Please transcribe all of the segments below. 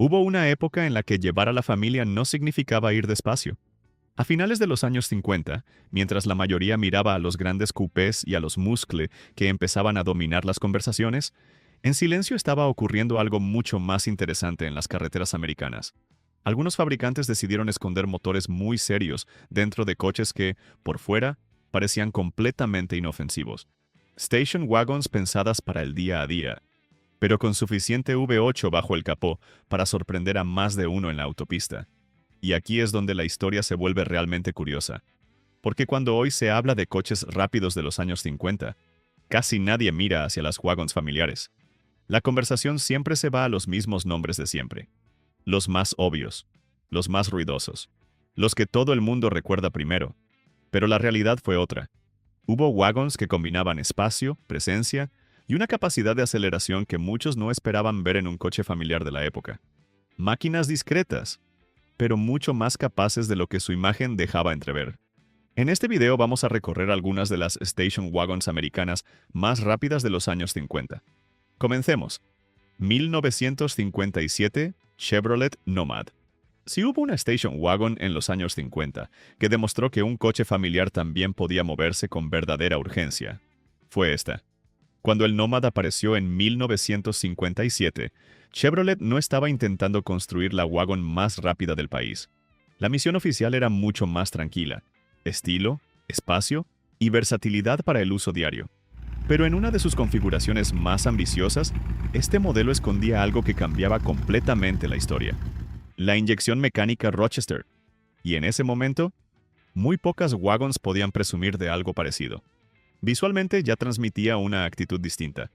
Hubo una época en la que llevar a la familia no significaba ir despacio. A finales de los años 50, mientras la mayoría miraba a los grandes coupés y a los muscle que empezaban a dominar las conversaciones, en silencio estaba ocurriendo algo mucho más interesante en las carreteras americanas. Algunos fabricantes decidieron esconder motores muy serios dentro de coches que, por fuera, parecían completamente inofensivos. Station wagons pensadas para el día a día, pero con suficiente V8 bajo el capó para sorprender a más de uno en la autopista. Y aquí es donde la historia se vuelve realmente curiosa. Porque cuando hoy se habla de coches rápidos de los años 50, casi nadie mira hacia las wagons familiares. La conversación siempre se va a los mismos nombres de siempre. Los más obvios, los más ruidosos, los que todo el mundo recuerda primero. Pero la realidad fue otra. Hubo wagons que combinaban espacio, presencia y una capacidad de aceleración que muchos no esperaban ver en un coche familiar de la época. Máquinas discretas, pero mucho más capaces de lo que su imagen dejaba entrever. En este video vamos a recorrer algunas de las station wagons americanas más rápidas de los años 50. Comencemos. 1957, Chevrolet Nomad. Si hubo una station wagon en los años 50 que demostró que un coche familiar también podía moverse con verdadera urgencia, fue esta. Cuando el Nomad apareció en 1957, Chevrolet no estaba intentando construir la wagon más rápida del país. La misión oficial era mucho más tranquila: estilo, espacio y versatilidad para el uso diario. Pero en una de sus configuraciones más ambiciosas, este modelo escondía algo que cambiaba completamente la historia: la inyección mecánica Rochester. Y en ese momento, muy pocas wagons podían presumir de algo parecido. Visualmente ya transmitía una actitud distinta.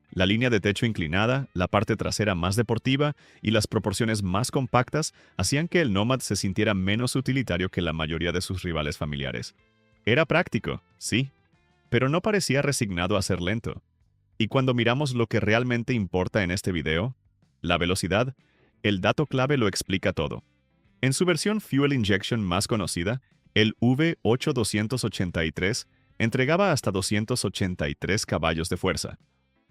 La línea de techo inclinada, la parte trasera más deportiva y las proporciones más compactas hacían que el Nomad se sintiera menos utilitario que la mayoría de sus rivales familiares. Era práctico, sí, pero no parecía resignado a ser lento. Y cuando miramos lo que realmente importa en este video, la velocidad, el dato clave lo explica todo. En su versión Fuel Injection más conocida, el V8-283 entregaba hasta 283 caballos de fuerza.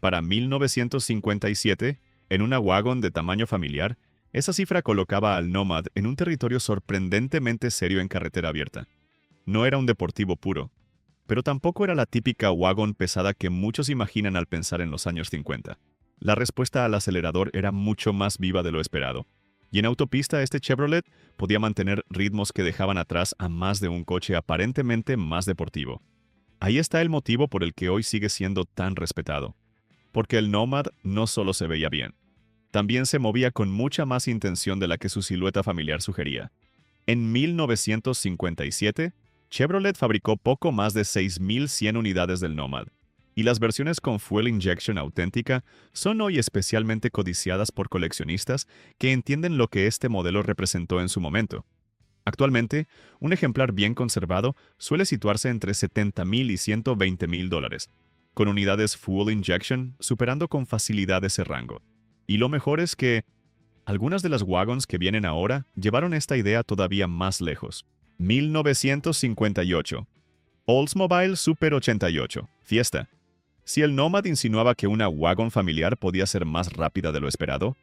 Para 1957, en una wagon de tamaño familiar, esa cifra colocaba al Nomad en un territorio sorprendentemente serio en carretera abierta. No era un deportivo puro, pero tampoco era la típica wagon pesada que muchos imaginan al pensar en los años 50. La respuesta al acelerador era mucho más viva de lo esperado, y en autopista este Chevrolet podía mantener ritmos que dejaban atrás a más de un coche aparentemente más deportivo. Ahí está el motivo por el que hoy sigue siendo tan respetado. Porque el Nomad no solo se veía bien, también se movía con mucha más intención de la que su silueta familiar sugería. En 1957, Chevrolet fabricó poco más de 6.100 unidades del Nomad, y las versiones con fuel injection auténtica son hoy especialmente codiciadas por coleccionistas que entienden lo que este modelo representó en su momento. Actualmente, un ejemplar bien conservado suele situarse entre $70,000 y $120,000, con unidades full injection superando con facilidad ese rango. Y lo mejor es que algunas de las wagons que vienen ahora llevaron esta idea todavía más lejos. 1958. Oldsmobile Super 88, Fiesta. Si el Nomad insinuaba que una wagon familiar podía ser más rápida de lo esperado,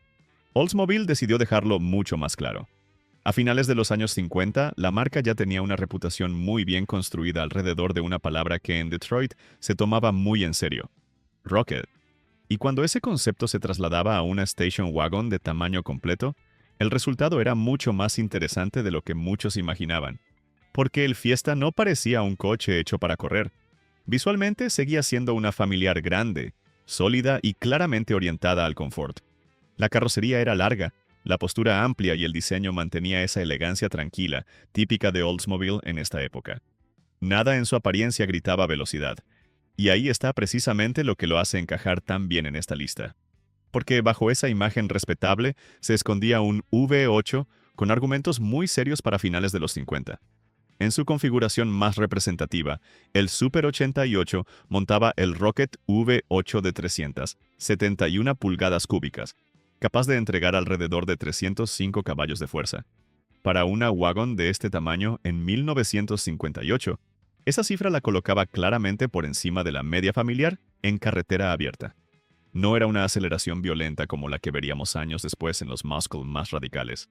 Oldsmobile decidió dejarlo mucho más claro. A finales de los años 50, la marca ya tenía una reputación muy bien construida alrededor de una palabra que en Detroit se tomaba muy en serio: Rocket. Y cuando ese concepto se trasladaba a una station wagon de tamaño completo, el resultado era mucho más interesante de lo que muchos imaginaban. Porque el Fiesta no parecía un coche hecho para correr. Visualmente seguía siendo una familiar grande, sólida y claramente orientada al confort. La carrocería era larga, la postura amplia y el diseño mantenía esa elegancia tranquila, típica de Oldsmobile en esta época. Nada en su apariencia gritaba velocidad. Y ahí está precisamente lo que lo hace encajar tan bien en esta lista. Porque bajo esa imagen respetable se escondía un V8 con argumentos muy serios para finales de los 50. En su configuración más representativa, el Super 88 montaba el Rocket V8 de 371 pulgadas cúbicas, capaz de entregar alrededor de 305 caballos de fuerza. Para una wagon de este tamaño en 1958, esa cifra la colocaba claramente por encima de la media familiar en carretera abierta. No era una aceleración violenta como la que veríamos años después en los Muscle más radicales,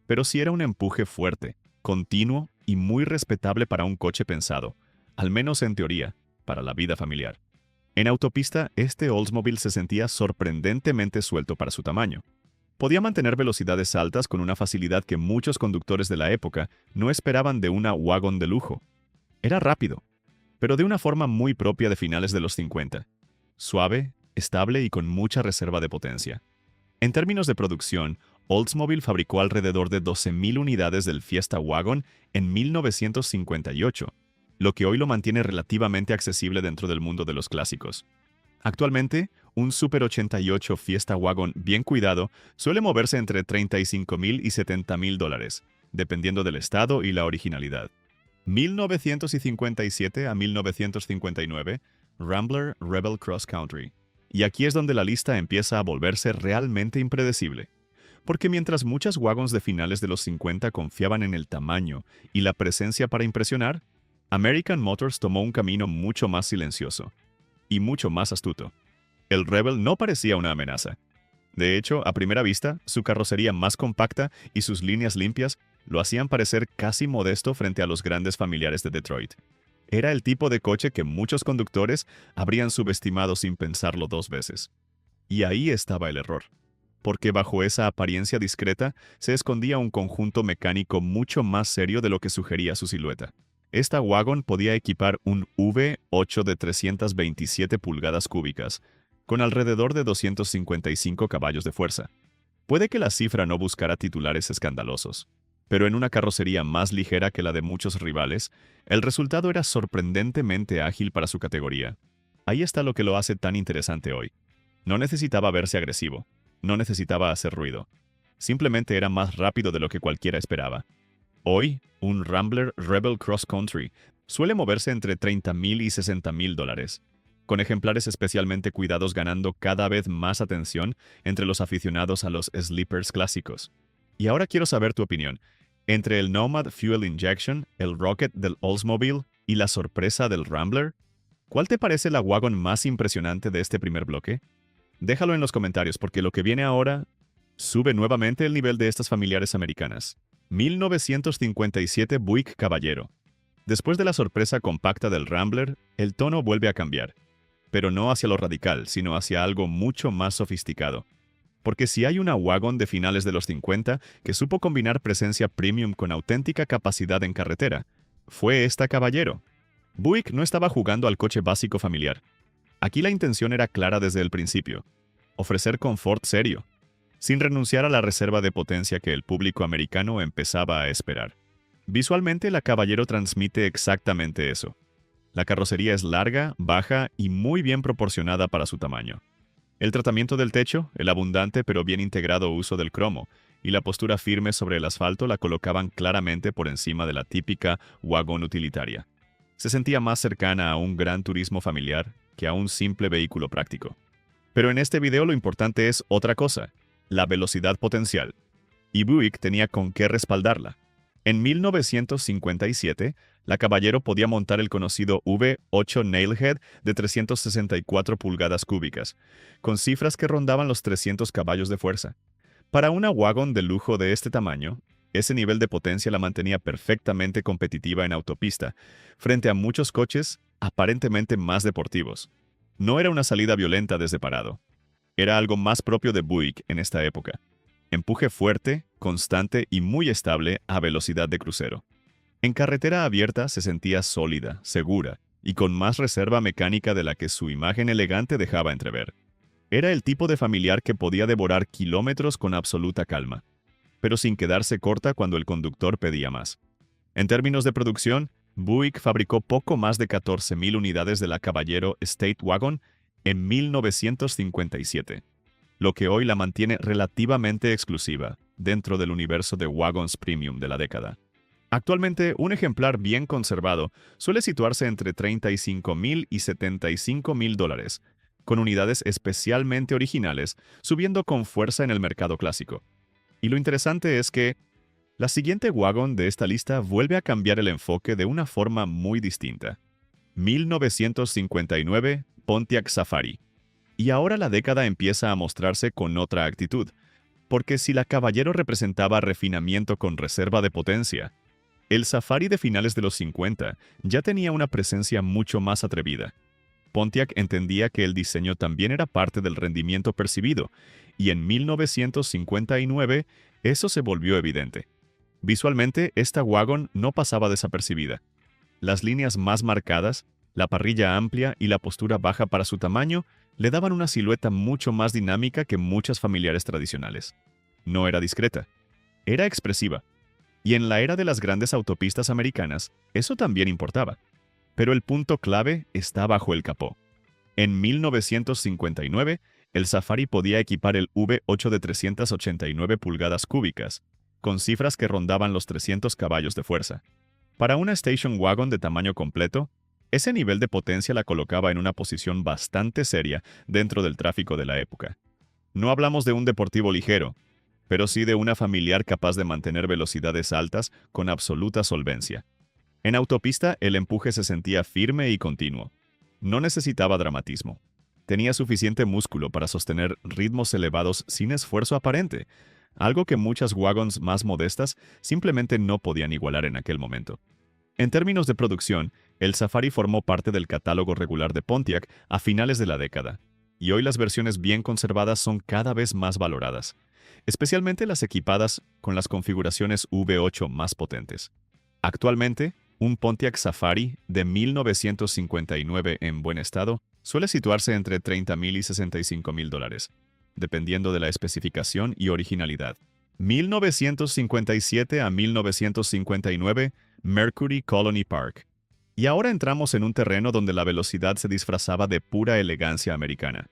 pero sí era un empuje fuerte, continuo y muy respetable para un coche pensado, al menos en teoría, para la vida familiar. En autopista, este Oldsmobile se sentía sorprendentemente suelto para su tamaño. Podía mantener velocidades altas con una facilidad que muchos conductores de la época no esperaban de una wagon de lujo. Era rápido, pero de una forma muy propia de finales de los 50. Suave, estable y con mucha reserva de potencia. En términos de producción, Oldsmobile fabricó alrededor de 12.000 unidades del Fiesta Wagon en 1958, lo que hoy lo mantiene relativamente accesible dentro del mundo de los clásicos. Actualmente, un Super 88 Fiesta Wagon bien cuidado suele moverse entre $35,000 y $70,000, dependiendo del estado y la originalidad. 1957 a 1959, Rambler Rebel Cross Country. Y aquí es donde la lista empieza a volverse realmente impredecible. Porque mientras muchas wagons de finales de los 50 confiaban en el tamaño y la presencia para impresionar, American Motors tomó un camino mucho más silencioso y mucho más astuto. El Rebel no parecía una amenaza. De hecho, a primera vista, su carrocería más compacta y sus líneas limpias lo hacían parecer casi modesto frente a los grandes familiares de Detroit. Era el tipo de coche que muchos conductores habrían subestimado sin pensarlo dos veces. Y ahí estaba el error, porque bajo esa apariencia discreta se escondía un conjunto mecánico mucho más serio de lo que sugería su silueta. Esta wagon podía equipar un V8 de 327 pulgadas cúbicas, con alrededor de 255 caballos de fuerza. Puede que la cifra no buscara titulares escandalosos, pero en una carrocería más ligera que la de muchos rivales, el resultado era sorprendentemente ágil para su categoría. Ahí está lo que lo hace tan interesante hoy. No necesitaba verse agresivo, no necesitaba hacer ruido. Simplemente era más rápido de lo que cualquiera esperaba. Hoy, un Rambler Rebel Cross Country suele moverse entre $30,000 y $60,000, con ejemplares especialmente cuidados ganando cada vez más atención entre los aficionados a los sleepers clásicos. Y ahora quiero saber tu opinión. Entre el Nomad Fuel Injection, el Rocket del Oldsmobile y la sorpresa del Rambler, ¿cuál te parece la wagon más impresionante de este primer bloque? Déjalo en los comentarios porque lo que viene ahora sube nuevamente el nivel de estas familiares americanas. 1957 Buick Caballero. Después de la sorpresa compacta del Rambler, el tono vuelve a cambiar. Pero no hacia lo radical, sino hacia algo mucho más sofisticado. Porque si hay una wagon de finales de los 50 que supo combinar presencia premium con auténtica capacidad en carretera, fue esta Caballero. Buick no estaba jugando al coche básico familiar. Aquí la intención era clara desde el principio: ofrecer confort serio, sin renunciar a la reserva de potencia que el público americano empezaba a esperar. Visualmente, la Caballero transmite exactamente eso. La carrocería es larga, baja y muy bien proporcionada para su tamaño. El tratamiento del techo, el abundante pero bien integrado uso del cromo y la postura firme sobre el asfalto la colocaban claramente por encima de la típica wagon utilitaria. Se sentía más cercana a un gran turismo familiar que a un simple vehículo práctico. Pero en este video lo importante es otra cosa: la velocidad potencial. Y Buick tenía con qué respaldarla. En 1957, la Caballero podía montar el conocido V8 Nailhead de 364 pulgadas cúbicas, con cifras que rondaban los 300 caballos de fuerza. Para una wagon de lujo de este tamaño, ese nivel de potencia la mantenía perfectamente competitiva en autopista, frente a muchos coches aparentemente más deportivos. No era una salida violenta desde parado. Era algo más propio de Buick en esta época. Empuje fuerte, constante y muy estable a velocidad de crucero. En carretera abierta se sentía sólida, segura y con más reserva mecánica de la que su imagen elegante dejaba entrever. Era el tipo de familiar que podía devorar kilómetros con absoluta calma, pero sin quedarse corta cuando el conductor pedía más. En términos de producción, Buick fabricó poco más de 14,000 unidades de la Caballero State Wagon en 1957, lo que hoy la mantiene relativamente exclusiva dentro del universo de wagons premium de la década. Actualmente, un ejemplar bien conservado suele situarse entre $35,000 y $75,000, con unidades especialmente originales subiendo con fuerza en el mercado clásico. Y lo interesante es que la siguiente wagon de esta lista vuelve a cambiar el enfoque de una forma muy distinta. 1959 Pontiac Safari. Y ahora la década empieza a mostrarse con otra actitud, porque si la Caballero representaba refinamiento con reserva de potencia, el Safari de finales de los 50 ya tenía una presencia mucho más atrevida. Pontiac entendía que el diseño también era parte del rendimiento percibido, y en 1959 eso se volvió evidente. Visualmente, esta wagon no pasaba desapercibida. Las líneas más marcadas, la parrilla amplia y la postura baja para su tamaño le daban una silueta mucho más dinámica que muchas familiares tradicionales. No era discreta, era expresiva. Y en la era de las grandes autopistas americanas, eso también importaba. Pero el punto clave está bajo el capó. En 1959, el Safari podía equipar el V8 de 389 pulgadas cúbicas, con cifras que rondaban los 300 caballos de fuerza. Para una station wagon de tamaño completo, ese nivel de potencia la colocaba en una posición bastante seria dentro del tráfico de la época. No hablamos de un deportivo ligero, pero sí de una familiar capaz de mantener velocidades altas con absoluta solvencia. En autopista, el empuje se sentía firme y continuo. No necesitaba dramatismo. Tenía suficiente músculo para sostener ritmos elevados sin esfuerzo aparente, algo que muchas wagons más modestas simplemente no podían igualar en aquel momento. En términos de producción, el Safari formó parte del catálogo regular de Pontiac a finales de la década, y hoy las versiones bien conservadas son cada vez más valoradas, especialmente las equipadas con las configuraciones V8 más potentes. Actualmente, un Pontiac Safari de 1959 en buen estado suele situarse entre $30,000 y $65,000, dependiendo de la especificación y originalidad. 1957 a 1959, Mercury Colony Park. Y ahora entramos en un terreno donde la velocidad se disfrazaba de pura elegancia americana.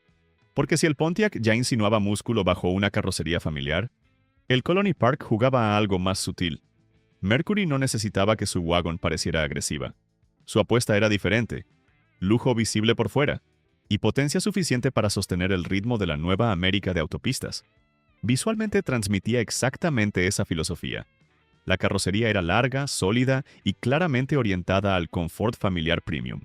Porque si el Pontiac ya insinuaba músculo bajo una carrocería familiar, el Colony Park jugaba a algo más sutil. Mercury no necesitaba que su wagon pareciera agresiva. Su apuesta era diferente: lujo visible por fuera y potencia suficiente para sostener el ritmo de la nueva América de autopistas. Visualmente transmitía exactamente esa filosofía. La carrocería era larga, sólida y claramente orientada al confort familiar premium.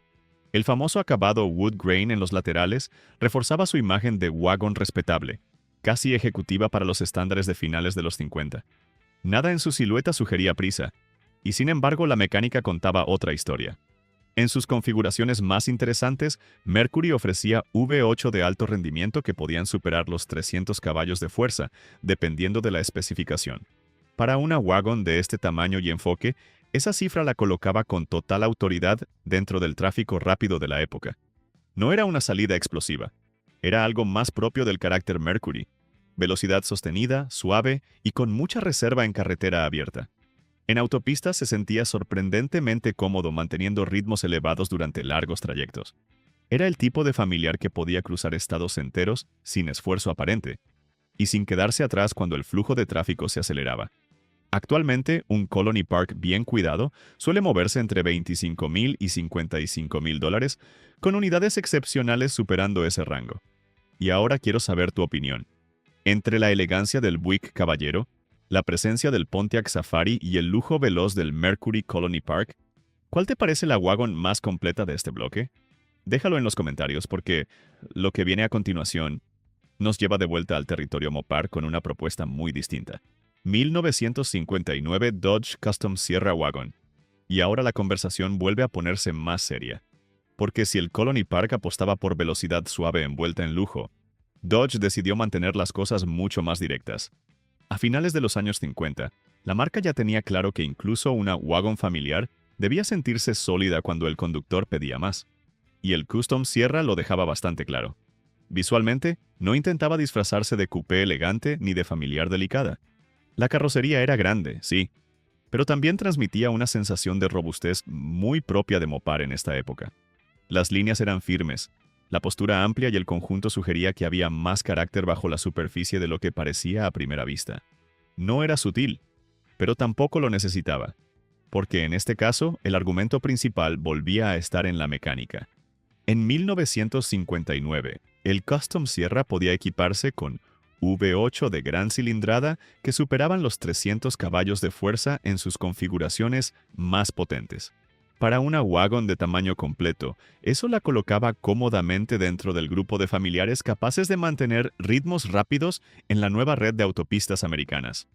El famoso acabado wood grain en los laterales reforzaba su imagen de wagon respetable, casi ejecutiva para los estándares de finales de los 50. Nada en su silueta sugería prisa, y sin embargo la mecánica contaba otra historia. En sus configuraciones más interesantes, Mercury ofrecía V8 de alto rendimiento que podían superar los 300 caballos de fuerza, dependiendo de la especificación. Para una wagon de este tamaño y enfoque, esa cifra la colocaba con total autoridad dentro del tráfico rápido de la época. No era una salida explosiva, era algo más propio del carácter Mercury: velocidad sostenida, suave y con mucha reserva en carretera abierta. En autopista se sentía sorprendentemente cómodo manteniendo ritmos elevados durante largos trayectos. Era el tipo de familiar que podía cruzar estados enteros sin esfuerzo aparente, y sin quedarse atrás cuando el flujo de tráfico se aceleraba. Actualmente, un Colony Park bien cuidado suele moverse entre $25,000 y $55,000, con unidades excepcionales superando ese rango. Y ahora quiero saber tu opinión. Entre la elegancia del Buick Caballero, la presencia del Pontiac Safari y el lujo veloz del Mercury Colony Park, ¿cuál te parece la wagon más completa de este bloque? Déjalo en los comentarios porque lo que viene a continuación nos lleva de vuelta al territorio Mopar con una propuesta muy distinta. 1959 Dodge Custom Sierra Wagon. Y ahora la conversación vuelve a ponerse más seria. Porque si el Colony Park apostaba por velocidad suave envuelta en lujo, Dodge decidió mantener las cosas mucho más directas. A finales de los años 50, la marca ya tenía claro que incluso una wagon familiar debía sentirse sólida cuando el conductor pedía más. Y el Custom Sierra lo dejaba bastante claro. Visualmente, no intentaba disfrazarse de coupé elegante ni de familiar delicada. La carrocería era grande, sí, pero también transmitía una sensación de robustez muy propia de Mopar en esta época. Las líneas eran firmes, la postura amplia y el conjunto sugería que había más carácter bajo la superficie de lo que parecía a primera vista. No era sutil, pero tampoco lo necesitaba, porque en este caso el argumento principal volvía a estar en la mecánica. En 1959, el Custom Sierra podía equiparse con V8 de gran cilindrada que superaban los 300 caballos de fuerza en sus configuraciones más potentes. Para una wagon de tamaño completo, eso la colocaba cómodamente dentro del grupo de familiares capaces de mantener ritmos rápidos en la nueva red de autopistas americanas.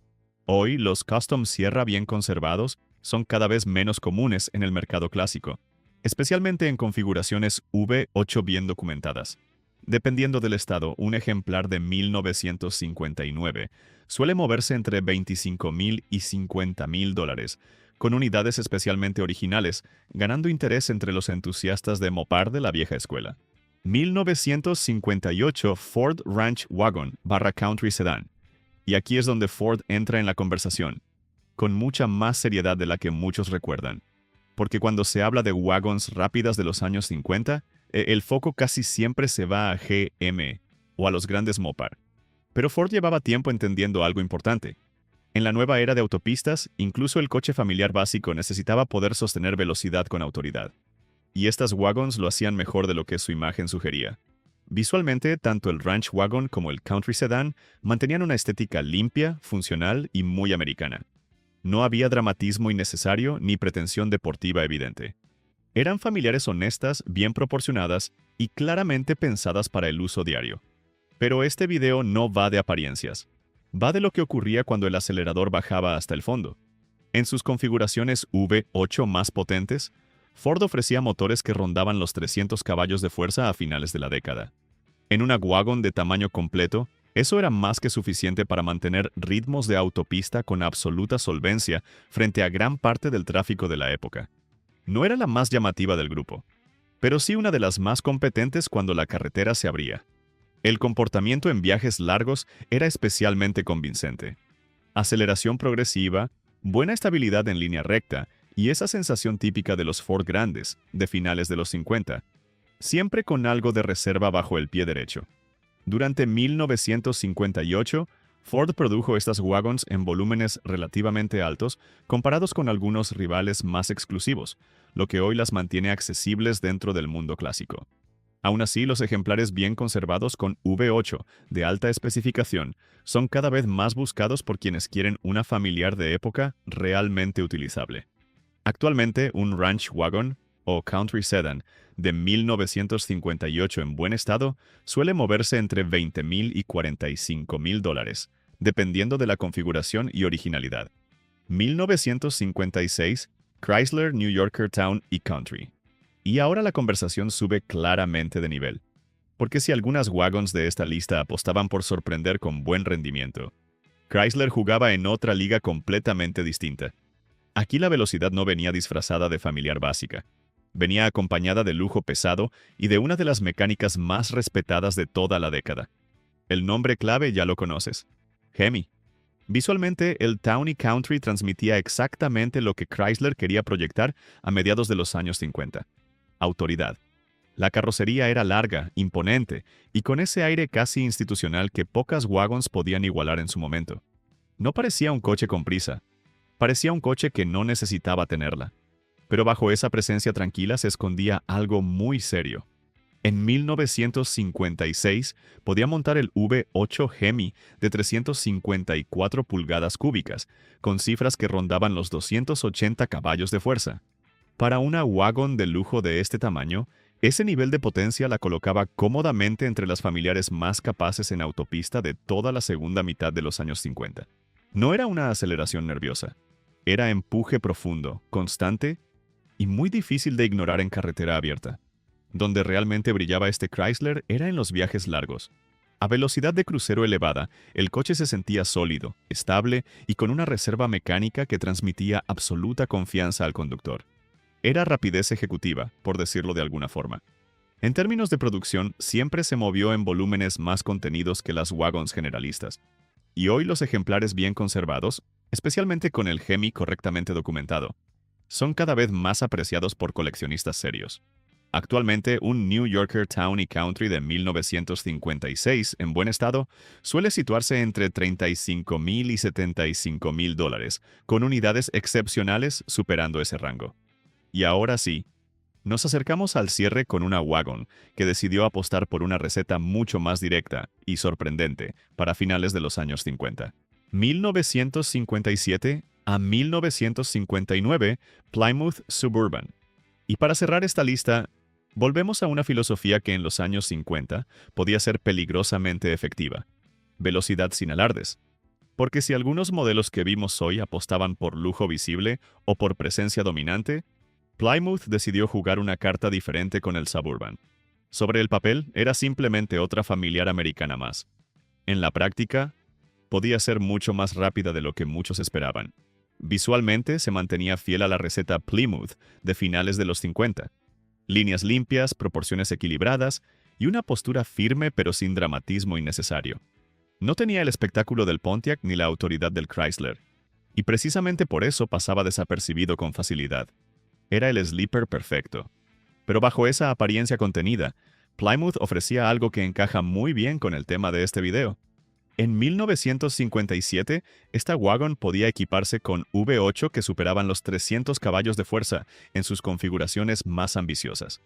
Hoy, los Custom Sierra bien conservados son cada vez menos comunes en el mercado clásico, especialmente en configuraciones V8 bien documentadas. Dependiendo del estado, un ejemplar de 1959 suele moverse entre $25,000 y $50,000, con unidades especialmente originales, ganando interés entre los entusiastas de mopar de la vieja escuela. 1958 Ford Ranch Wagon / Country Sedan. Y aquí es donde Ford entra en la conversación, con mucha más seriedad de la que muchos recuerdan. Porque cuando se habla de wagons rápidas de los años 50, el foco casi siempre se va a GM o a los grandes Mopar. Pero Ford llevaba tiempo entendiendo algo importante. En la nueva era de autopistas, incluso el coche familiar básico necesitaba poder sostener velocidad con autoridad. Y estas wagons lo hacían mejor de lo que su imagen sugería. Visualmente, tanto el Ranch Wagon como el Country Sedan mantenían una estética limpia, funcional y muy americana. No había dramatismo innecesario ni pretensión deportiva evidente. Eran familiares honestas, bien proporcionadas y claramente pensadas para el uso diario. Pero este video no va de apariencias. Va de lo que ocurría cuando el acelerador bajaba hasta el fondo. En sus configuraciones V8 más potentes, Ford ofrecía motores que rondaban los 300 caballos de fuerza a finales de la década. En una wagon de tamaño completo, eso era más que suficiente para mantener ritmos de autopista con absoluta solvencia frente a gran parte del tráfico de la época. No era la más llamativa del grupo, pero sí una de las más competentes cuando la carretera se abría. El comportamiento en viajes largos era especialmente convincente. Aceleración progresiva, buena estabilidad en línea recta y esa sensación típica de los Ford grandes, de finales de los 50, siempre con algo de reserva bajo el pie derecho. Durante 1958, Ford produjo estas wagons en volúmenes relativamente altos comparados con algunos rivales más exclusivos, lo que hoy las mantiene accesibles dentro del mundo clásico. Aún así, los ejemplares bien conservados con V8 de alta especificación son cada vez más buscados por quienes quieren una familiar de época realmente utilizable. Actualmente, un Ranch Wagon o Country Sedan de 1958 en buen estado suele moverse entre $20,000 y $45,000, dependiendo de la configuración y originalidad. 1956 Chrysler New Yorker Town y Country. Y ahora la conversación sube claramente de nivel, porque si algunas wagons de esta lista apostaban por sorprender con buen rendimiento, Chrysler jugaba en otra liga completamente distinta. Aquí la velocidad no venía disfrazada de familiar básica. Venía acompañada de lujo pesado y de una de las mecánicas más respetadas de toda la década. El nombre clave ya lo conoces: Hemi. Visualmente, el Town y Country transmitía exactamente lo que Chrysler quería proyectar a mediados de los años 50. Autoridad. La carrocería era larga, imponente, y con ese aire casi institucional que pocas wagons podían igualar en su momento. No parecía un coche con prisa. Parecía un coche que no necesitaba tenerla. Pero bajo esa presencia tranquila se escondía algo muy serio. En 1956 podía montar el V8 Hemi de 354 pulgadas cúbicas, con cifras que rondaban los 280 caballos de fuerza. Para una wagon de lujo de este tamaño, ese nivel de potencia la colocaba cómodamente entre las familiares más capaces en autopista de toda la segunda mitad de los años 50. No era una aceleración nerviosa. Era empuje profundo, constante y muy difícil de ignorar en carretera abierta. Donde realmente brillaba este Chrysler era en los viajes largos. A velocidad de crucero elevada, el coche se sentía sólido, estable y con una reserva mecánica que transmitía absoluta confianza al conductor. Era rapidez ejecutiva, por decirlo de alguna forma. En términos de producción, siempre se movió en volúmenes más contenidos que las wagons generalistas. Y hoy los ejemplares bien conservados, especialmente con el Hemi correctamente documentado, son cada vez más apreciados por coleccionistas serios. Actualmente, un New Yorker Town y Country de 1956 en buen estado suele situarse entre $35,000 y $75,000, con unidades excepcionales superando ese rango. Y ahora sí, nos acercamos al cierre con una wagon que decidió apostar por una receta mucho más directa y sorprendente para finales de los años 50. 1957 a 1959, Plymouth Suburban. Y para cerrar esta lista, volvemos a una filosofía que en los años 50 podía ser peligrosamente efectiva: velocidad sin alardes. Porque si algunos modelos que vimos hoy apostaban por lujo visible o por presencia dominante, Plymouth decidió jugar una carta diferente con el Suburban. Sobre el papel, era simplemente otra familiar americana más. En la práctica, podía ser mucho más rápida de lo que muchos esperaban. Visualmente, se mantenía fiel a la receta Plymouth de finales de los 50. Líneas limpias, proporciones equilibradas y una postura firme pero sin dramatismo innecesario. No tenía el espectáculo del Pontiac ni la autoridad del Chrysler, y precisamente por eso pasaba desapercibido con facilidad. Era el sleeper perfecto. Pero bajo esa apariencia contenida, Plymouth ofrecía algo que encaja muy bien con el tema de este video. En 1957, esta wagon podía equiparse con V8 que superaban los 300 caballos de fuerza en sus configuraciones más ambiciosas.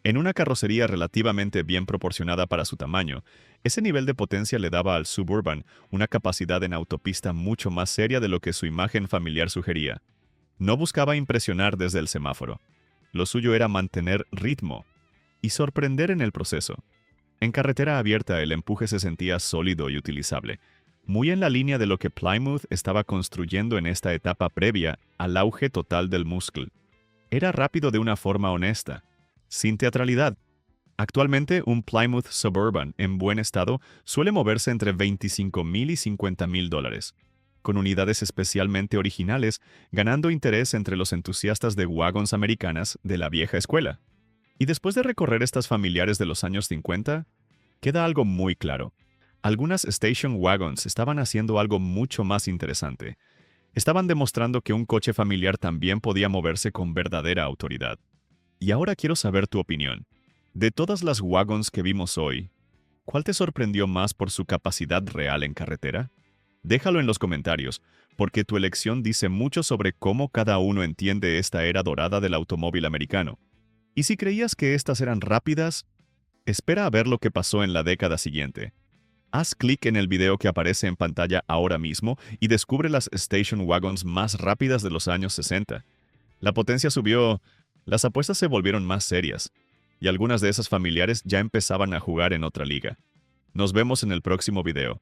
En una carrocería relativamente bien proporcionada para su tamaño, ese nivel de potencia le daba al Suburban una capacidad en autopista mucho más seria de lo que su imagen familiar sugería. No buscaba impresionar desde el semáforo. Lo suyo era mantener ritmo y sorprender en el proceso. En carretera abierta el empuje se sentía sólido y utilizable, muy en la línea de lo que Plymouth estaba construyendo en esta etapa previa al auge total del Muscle. Era rápido de una forma honesta, sin teatralidad. Actualmente, un Plymouth Suburban en buen estado suele moverse entre $25,000 y $50,000, con unidades especialmente originales ganando interés entre los entusiastas de wagons americanas de la vieja escuela. Y después de recorrer estas familiares de los años 50, queda algo muy claro. Algunas station wagons estaban haciendo algo mucho más interesante. Estaban demostrando que un coche familiar también podía moverse con verdadera autoridad. Y ahora quiero saber tu opinión. De todas las wagons que vimos hoy, ¿cuál te sorprendió más por su capacidad real en carretera? Déjalo en los comentarios, porque tu elección dice mucho sobre cómo cada uno entiende esta era dorada del automóvil americano. Y si creías que estas eran rápidas, espera a ver lo que pasó en la década siguiente. Haz clic en el video que aparece en pantalla ahora mismo y descubre las station wagons más rápidas de los años 60. La potencia subió, las apuestas se volvieron más serias, y algunas de esas familiares ya empezaban a jugar en otra liga. Nos vemos en el próximo video.